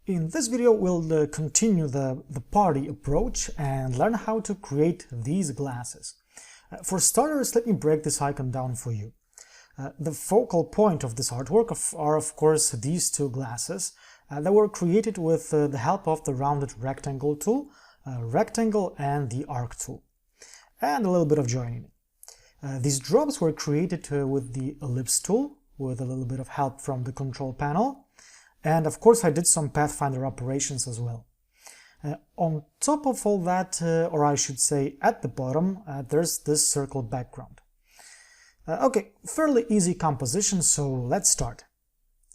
In this video, we'll continue the party approach and learn how to create these glasses. For starters, let me break this icon down for you. The focal point of this artwork are, of course, these two glasses that were created with the help of the rounded rectangle tool, rectangle and the arc tool, and a little bit of joining. These drops were created with the ellipse tool, with a little bit of help from the control panel. And of course I did some Pathfinder operations as well. On top of all that, or I should say at the bottom, there's this circle background. Okay, fairly easy composition, so let's start.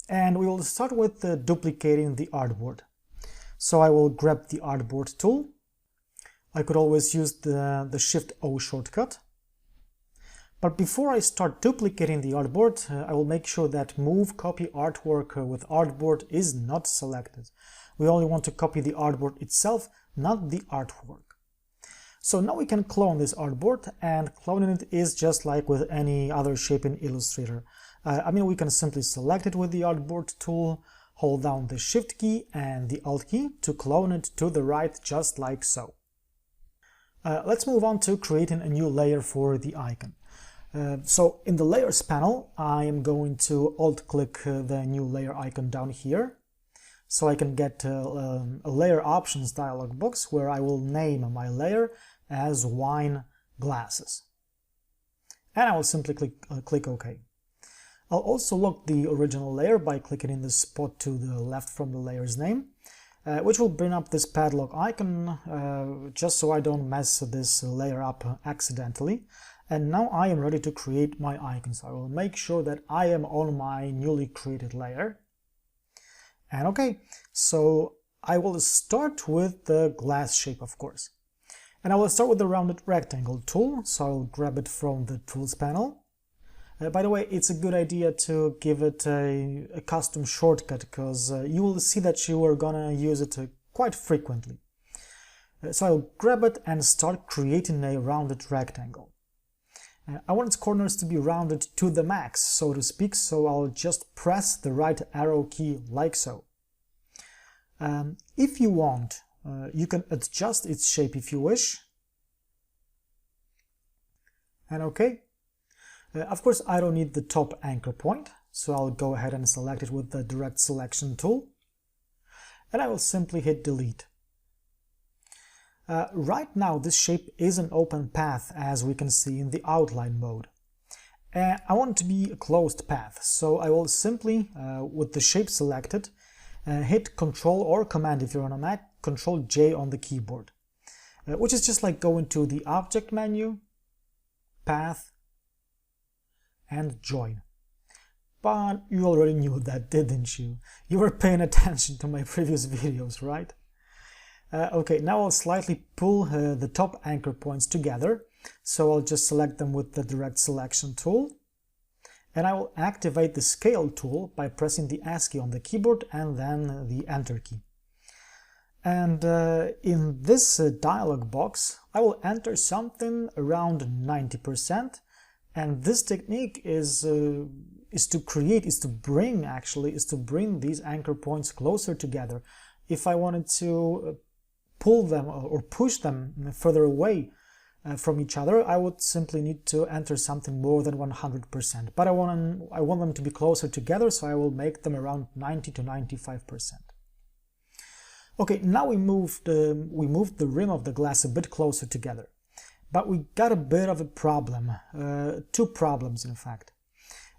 And we will start with duplicating the artboard. So I will grab the artboard tool. I could always use the Shift-O shortcut. But before I start duplicating the artboard, I will make sure that Move Copy Artwork with Artboard is not selected. We only want to copy the artboard itself, not the artwork. So now we can clone this artboard, and cloning it is just like with any other shape in Illustrator. We can simply select it with the artboard tool, hold down the Shift key and the Alt key to clone it to the right, just like so. Let's move on to creating a new layer for the icon. So in the Layers panel, I am going to Alt-click the new layer icon down here, so I can get a Layer Options dialog box where I will name my layer as Wine Glasses. And I will simply click OK. I'll also lock the original layer by clicking in the spot to the left from the layer's name, which will bring up this padlock icon, just so I don't mess this layer up accidentally. And now I am ready to create my icon, so I will make sure that I am on my newly created layer. And okay, so I will start with the glass shape, of course. And I will start with the rounded rectangle tool, so I'll grab it from the Tools panel. By the way, it's a good idea to give it a custom shortcut, because you will see that you are gonna use it quite frequently. So I'll grab it and start creating a rounded rectangle. I want its corners to be rounded to the max, so to speak, so I'll just press the right arrow key like so. If you want, you can adjust its shape if you wish. And okay. Of course, I don't need the top anchor point, so I'll go ahead and select it with the Direct Selection tool. And I will simply hit Delete. Right now this shape is an open path, as we can see in the outline mode. I want it to be a closed path, so I will simply, with the shape selected, hit Ctrl or Command if you're on a Mac, Ctrl J on the keyboard, which is just like going to the Object menu, Path, and Join. But you already knew that, didn't you? You were paying attention to my previous videos, right? Okay, now I'll slightly pull the top anchor points together, so I'll just select them with the Direct Selection tool, and I will activate the Scale tool by pressing the S key on the keyboard and then the Enter key. And in this dialog box, I will enter something around 90%, and this technique is to bring these anchor points closer together. If I wanted to pull them or push them further away from each other, I would simply need to enter something more than 100%. But I want them to be closer together, so I will make them around 90 to 95%. Okay, now we moved the rim of the glass a bit closer together. But we got a bit of a problem, two problems in fact.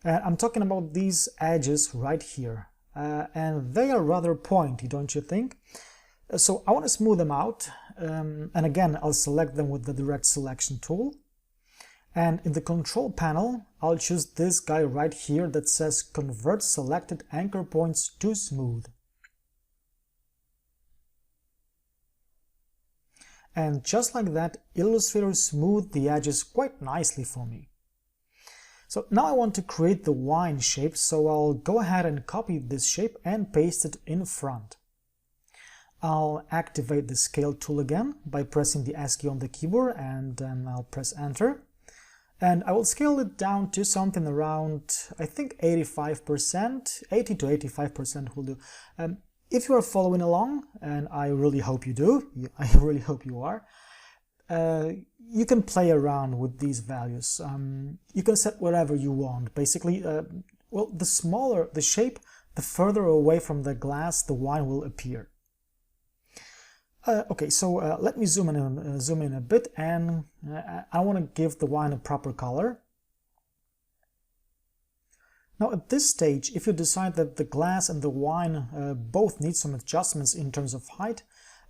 I'm talking about these edges right here, and they are rather pointy, don't you think? So I want to smooth them out, and again I'll select them with the Direct Selection tool, and in the Control panel I'll choose this guy right here that says Convert Selected Anchor Points to Smooth. And just like that, Illustrator smoothed the edges quite nicely for me. So now I want to create the wine shape, so I'll go ahead and copy this shape and paste it in front. I'll activate the Scale tool again by pressing the S key on the keyboard, and then I'll press Enter. And I will scale it down to something around, I think 85%, 80 to 85% will do. if you are following along, and I really hope you do, I really hope you are, you can play around with these values. You can set whatever you want. Basically, well, the smaller the shape, the further away from the glass the wine will appear. Okay, so let me zoom in a bit, and I want to give the wine a proper color. Now at this stage, if you decide that the glass and the wine both need some adjustments in terms of height,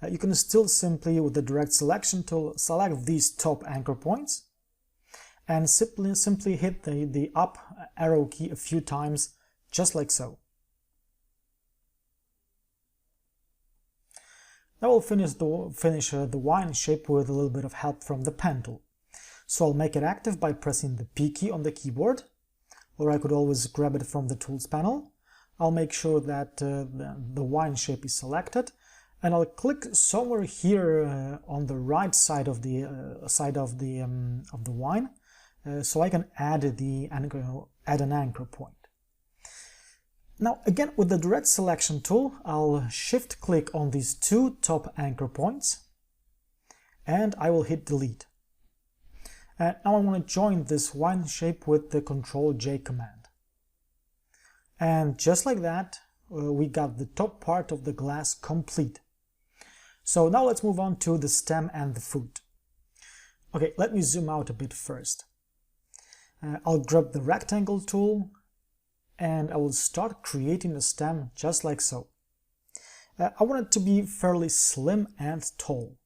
you can still simply, with the direct selection tool, select these top anchor points and simply hit the up arrow key a few times, just like so. Now I'll finish the wine shape with a little bit of help from the pen tool. So I'll make it active by pressing the P key on the keyboard, or I could always grab it from the tools panel. I'll make sure that the wine shape is selected, and I'll click somewhere here on the right side of the wine, so I can add an anchor point. Now again, with the direct selection tool, I'll shift click on these two top anchor points, and I will hit delete. And now I want to join this wine shape with the Ctrl-J command. And just like that, we got the top part of the glass complete. So now let's move on to the stem and the foot. Okay, let me zoom out a bit first. I'll grab the rectangle tool, and I will start creating a stem just like so. I want it to be fairly slim and tall.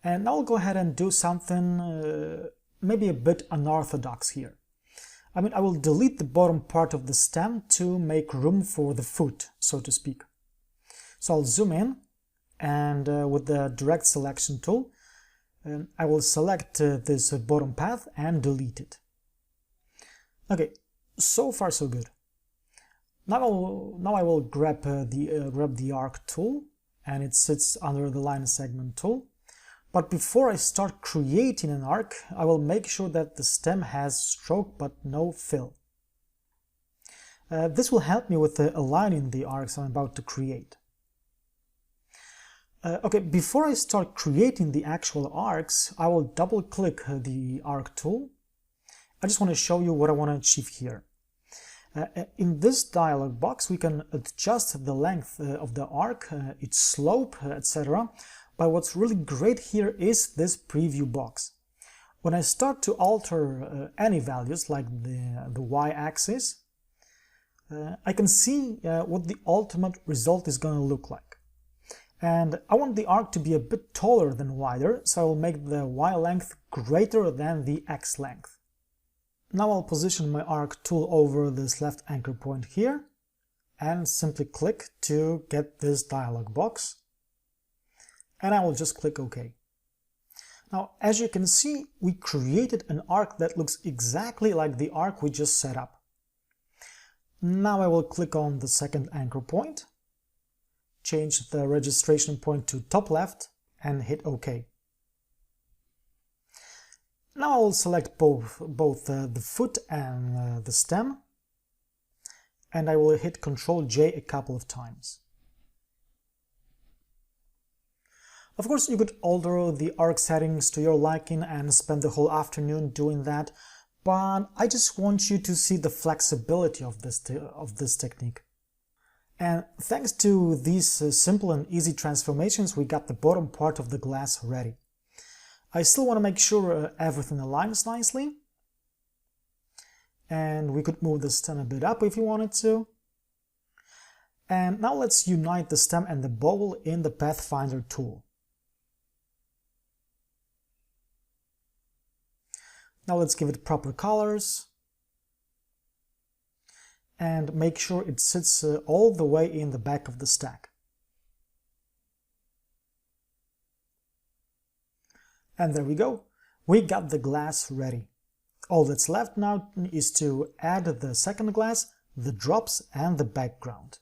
And now I'll go ahead and do something maybe a bit unorthodox here. I will delete the bottom part of the stem to make room for the foot, so to speak. So I'll zoom in, and with the direct selection tool, I will select this bottom path and delete it. Okay, so far so good. Now I will grab the arc tool, and it sits under the line segment tool. But before I start creating an arc, I will make sure that the stem has stroke but no fill. This will help me with aligning the arcs I'm about to create. Okay, before I start creating the actual arcs, I will double click the arc tool. I just want to show you what I want to achieve here. In this dialog box, we can adjust the length of the arc, its slope, etc. But what's really great here is this preview box. When I start to alter any values, like the y-axis, I can see what the ultimate result is going to look like. And I want the arc to be a bit taller than wider, so I will make the y length greater than the x length. Now I'll position my arc tool over this left anchor point here, and simply click to get this dialog box. And I will just click OK. Now, as you can see, we created an arc that looks exactly like the arc we just set up. Now I will click on the second anchor point, change the registration point to top left, and hit OK. Now I will select both the foot and the stem, and I will hit Ctrl-J a couple of times. Of course, you could alter the arc settings to your liking and spend the whole afternoon doing that, but I just want you to see the flexibility of this technique. And thanks to these simple and easy transformations, we got the bottom part of the glass ready. I still want to make sure everything aligns nicely, and we could move the stem a bit up if you wanted to. And now let's unite the stem and the bowl in the Pathfinder tool. Now let's give it proper colors and make sure it sits all the way in the back of the stack. And there we go. We got the glass ready. All that's left now is to add the second glass, the drops, and the background.